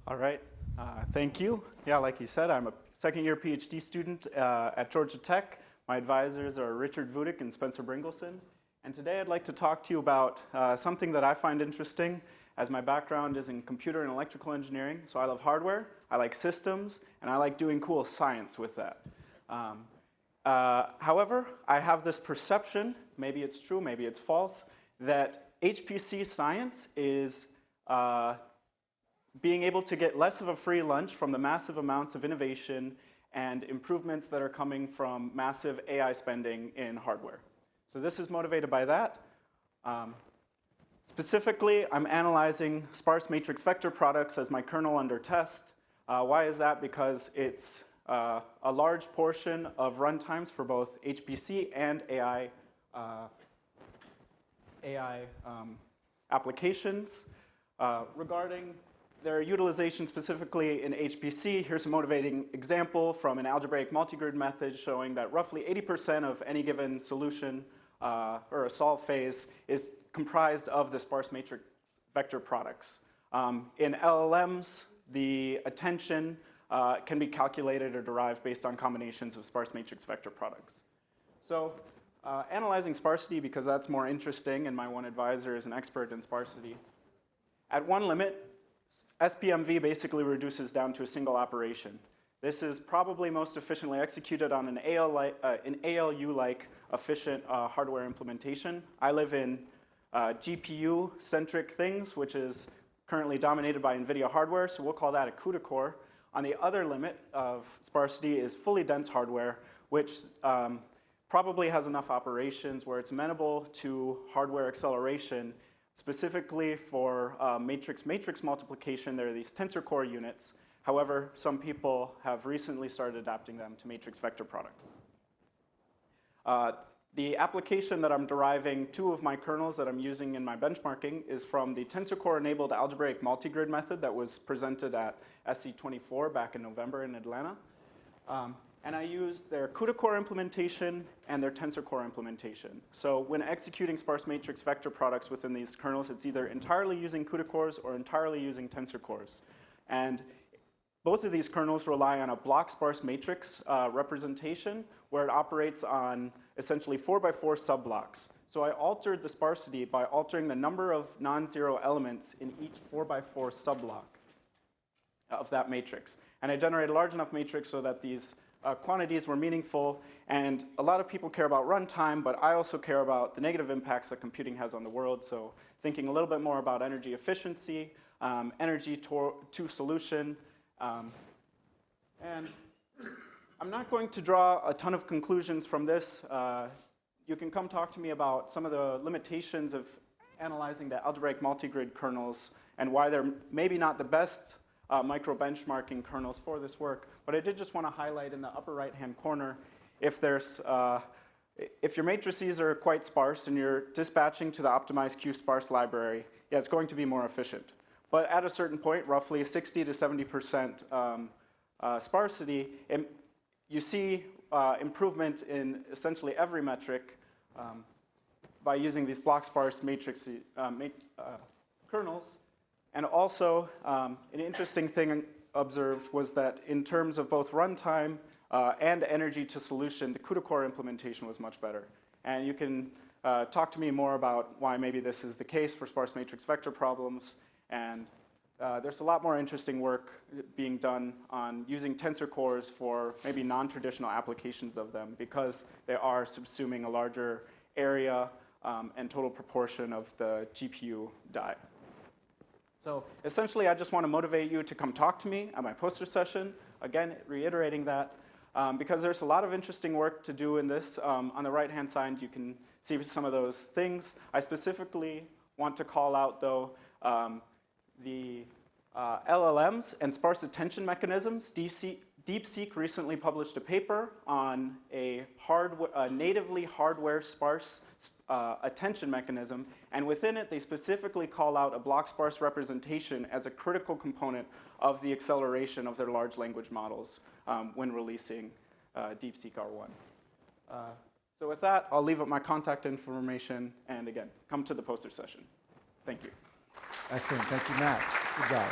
All right, thank you. Yeah, like you said, I'm a second-year PhD student at Georgia Tech. My advisors are Richard Vudick and Spencer Bringleson. And today I'd like to talk to you about something that I find interesting, as my background is in computer and electrical engineering. So I love hardware, I like systems, and I like doing cool science with that. However, I have this perception, maybe it's true, maybe it's false, that HPC science is being able to get less of a free lunch from the massive amounts of innovation and improvements that are coming from massive AI spending in hardware. So this is motivated by that. Specifically, I'm analyzing sparse matrix vector products as my kernel under test. Why is that? Because it's a large portion of runtimes for both HPC and AI applications. Regarding their utilization specifically in HPC, here's a motivating example from an algebraic multigrid method showing that roughly 80% of any given solution or a solve phase is comprised of the sparse matrix vector products. In LLMs, the attention can be calculated or derived based on combinations of sparse matrix vector products. So analyzing sparsity, because that's more interesting, and my one advisor is an expert in sparsity. At one limit, SpMV basically reduces down to a single operation. This is probably most efficiently executed on an ALU-like efficient hardware implementation. I live in GPU-centric things, which is currently dominated by NVIDIA hardware, so we'll call that a CUDA core. On the other limit of sparsity is fully dense hardware, which probably has enough operations where it's amenable to hardware acceleration. Specifically for matrix-matrix multiplication, there are these tensor core units. However, some people have recently started adapting them to matrix vector products. The application that I'm deriving two of my kernels that I'm using in my benchmarking is from the tensor core-enabled algebraic multigrid method that was presented at SC24 back in November in Atlanta. And I used their CUDA core implementation and their tensor core implementation. So when executing sparse matrix vector products within these kernels, it's either entirely using CUDA cores or entirely using tensor cores. And both of these kernels rely on a block sparse matrix representation where it operates on essentially 4x4 subblocks. So I altered the sparsity by altering the number of non-zero elements in each 4x4 subblock of that matrix. And I generated a large enough matrix so that these quantities were meaningful, and a lot of people care about runtime, but I also care about the negative impacts that computing has on the world, so thinking a little bit more about energy efficiency, energy to solution, and I'm not going to draw a ton of conclusions from this. You can come talk to me about some of the limitations of analyzing the algebraic multigrid kernels and why they're maybe not the best micro-benchmarking kernels for this work, but I did just want to highlight in the upper right-hand corner, if your matrices are quite sparse and you're dispatching to the optimized QSparse library, yeah, it's going to be more efficient. But at a certain point, roughly 60 to 70% sparsity, you see improvement in essentially every metric by using these block sparse matrix kernels. And also, an interesting thing observed was that in terms of both runtime and energy to solution, the CUDA core implementation was much better. And you can talk to me more about why maybe this is the case for sparse matrix vector problems. And there's a lot more interesting work being done on using tensor cores for maybe non-traditional applications of them because they are subsuming a larger area and total proportion of the GPU die. So essentially, I just want to motivate you to come talk to me at my poster session. Again, reiterating that, because there's a lot of interesting work to do in this. On the right-hand side, you can see some of those things. I specifically want to call out, though, the LLMs and sparse attention mechanisms. DeepSeek recently published a paper on a natively hardware sparse attention mechanism, and within it, they specifically call out a block sparse representation as a critical component of the acceleration of their large language models when releasing DeepSeek R1. So with that, I'll leave up my contact information, and again, come to the poster session. Thank you. Excellent. Thank you, Max. Good job.